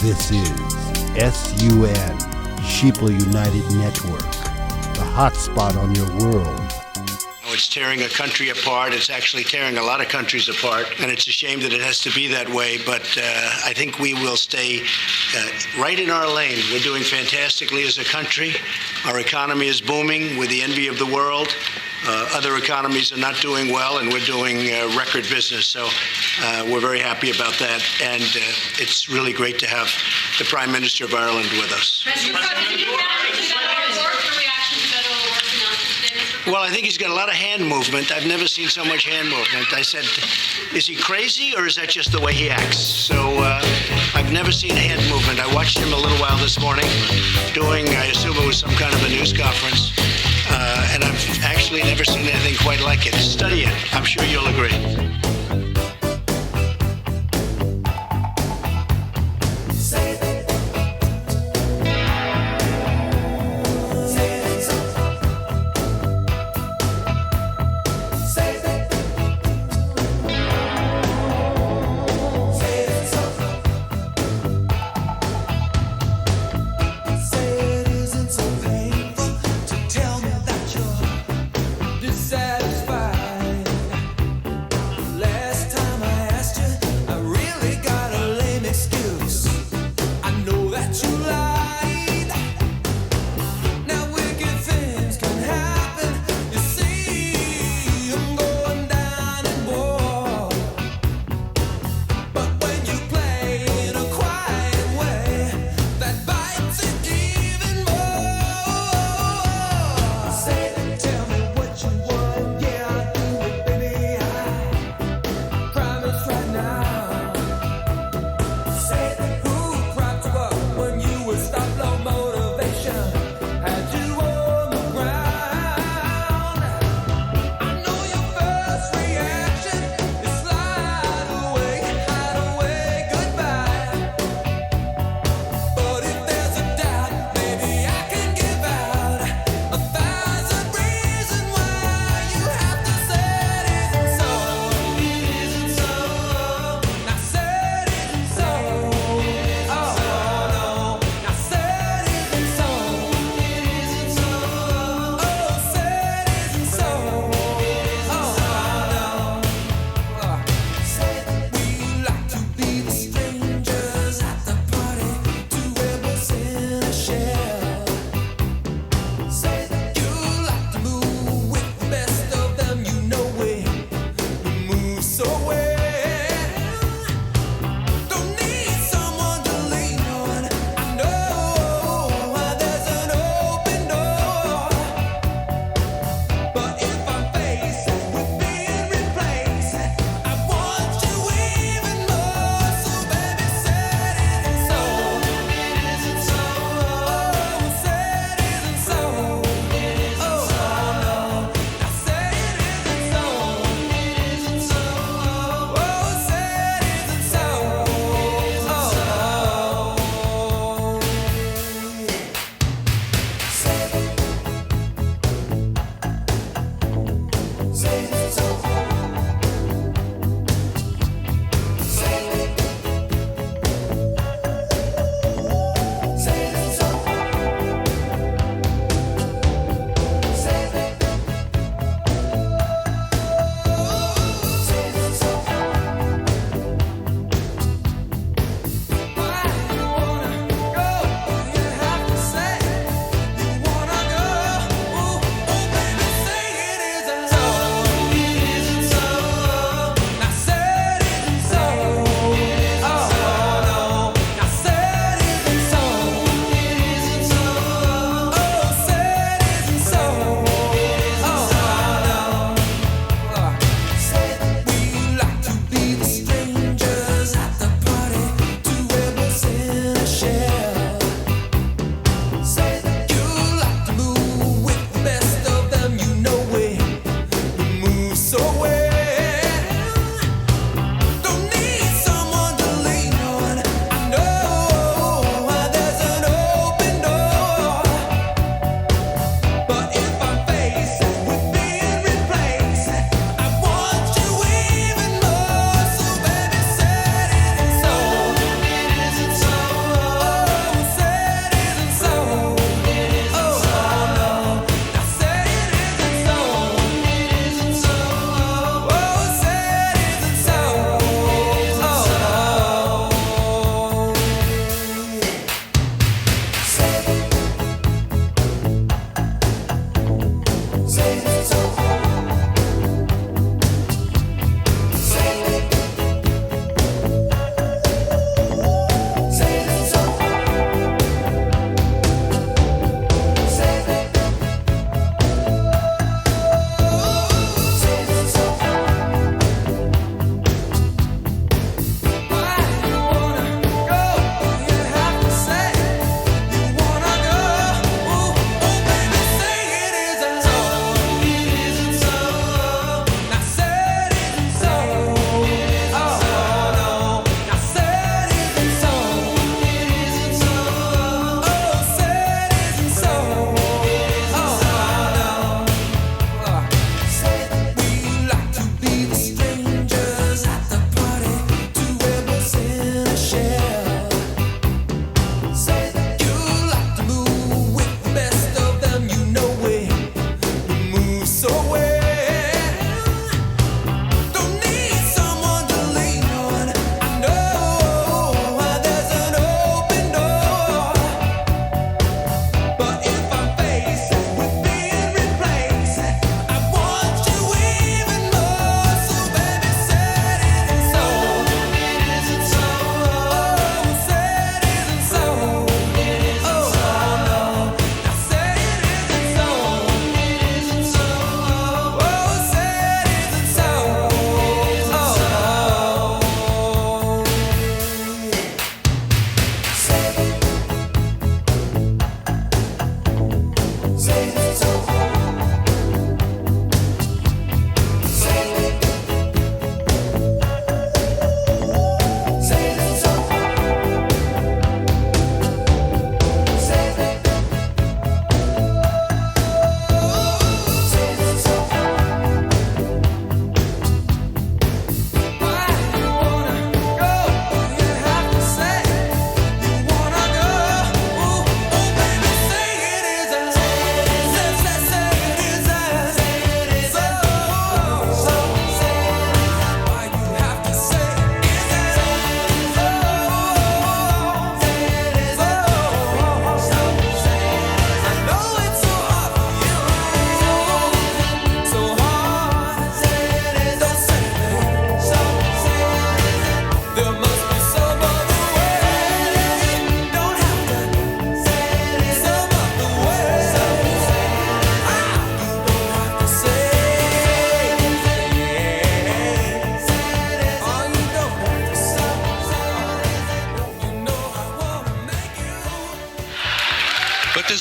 This is SUN, Sheeple United Network, the hotspot on your world. It's tearing a country apart. It's actually tearing a lot of countries apart, and it's a shame that it has to be that way, but I think we will stay right in our lane. We're doing fantastically as a country. Our economy is booming. We're the envy of the world. Other economies are not doing well, and we're doing record business, so we're very happy about that, and it's really great to have the Prime Minister of Ireland with us. Well, I think he's got a lot of hand movement. I've never seen so much hand movement. I said, is he crazy or is that just the way he acts? So I've never seen hand movement. I watched him a little while this morning doing, I assume it was some kind of a news conference, and I've actually never seen anything quite like it. Study it. I'm sure you'll agree.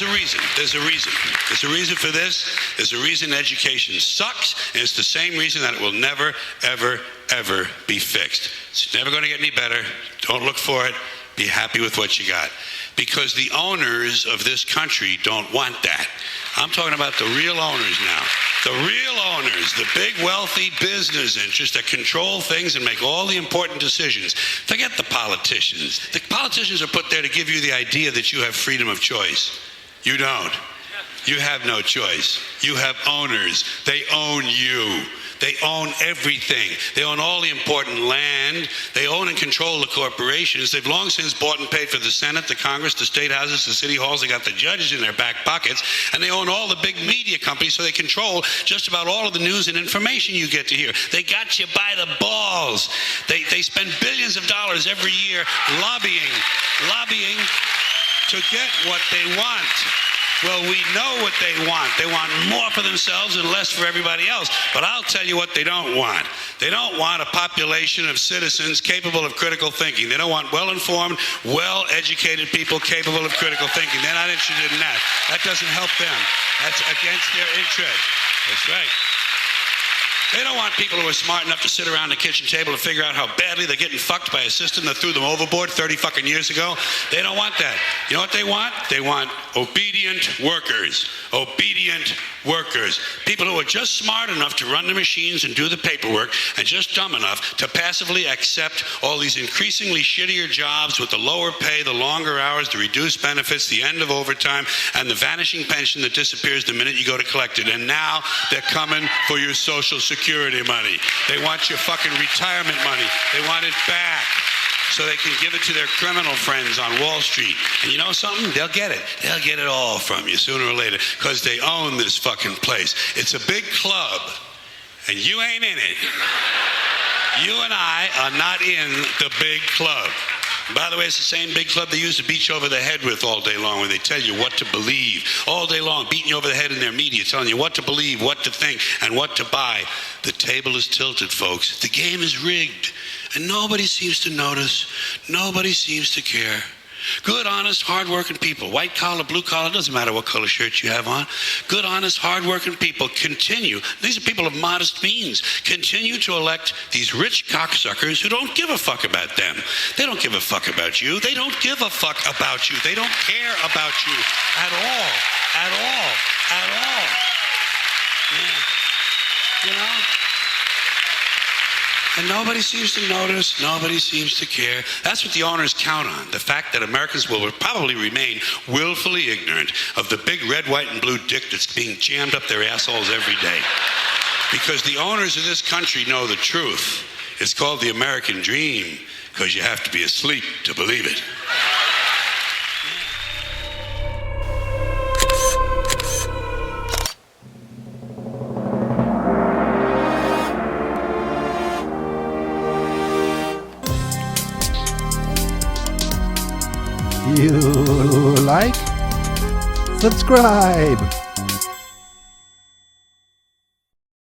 there's a reason. There's a reason. There's a reason for this. There's a reason education sucks, and it's the same reason that it will never, ever, ever be fixed. It's never going to get any better. Don't look for it. Be happy with what you got. Because the owners of this country don't want that. I'm talking about the real owners now. The real owners, the big wealthy business interests that control things and make all the important decisions. Forget the politicians. The politicians are put there to give you the idea that you have freedom of choice. You don't. You have no choice. You have owners. They own you. They own everything. They own all the important land. They own and control the corporations. They've long since bought and paid for the Senate, the Congress, the state houses, the city halls. They got the judges in their back pockets. And they own all the big media companies, so they control just about all of the news and information you get to hear. They got you by the balls. They spend billions of dollars every year lobbying to get what they want. Well, we know what they want. They want more for themselves and less for everybody else. But I'll tell you what they don't want. They don't want a population of citizens capable of critical thinking. They don't want well-informed, well-educated people capable of critical thinking. They're not interested in that. That doesn't help them. That's against their interest. That's right. They don't want people who are smart enough to sit around the kitchen table and figure out how badly they're getting fucked by a system that threw them overboard 30 fucking years ago. They don't want that. You know what they want? They want obedient workers. Obedient workers. People who are just smart enough to run the machines and do the paperwork, and just dumb enough to passively accept all these increasingly shittier jobs with the lower pay, the longer hours, the reduced benefits, the end of overtime, and the vanishing pension that disappears the minute you go to collect it. And now they're coming for your Social Security money. They want your fucking retirement money. They want it back so they can give it to their criminal friends on Wall Street. And you know something? They'll get it. They'll get it all from you sooner or later, because they own this fucking place. It's a big club, and you ain't in it. You and I are not in the big club. By the way, it's the same big club they use to beat you over the head with all day long, where they tell you what to believe. All day long, beating you over the head in their media, telling you what to believe, what to think, and what to buy. The table is tilted, folks. The game is rigged. And nobody seems to notice. Nobody seems to care. Good, honest, hard-working people, white collar, blue collar, doesn't matter what color shirt you have on. Good, honest, hard-working people continue. These are people of modest means. Continue to elect these rich cocksuckers who don't give a fuck about them. They don't give a fuck about you. They don't give a fuck about you. They don't care about you at all. At all. At all. Yeah. You know? And nobody seems to notice, nobody seems to care. That's what the owners count on, the fact that Americans will probably remain willfully ignorant of the big red, white, and blue dick that's being jammed up their assholes every day. Because the owners of this country know the truth. It's called the American dream, because you have to be asleep to believe it. You like? Subscribe!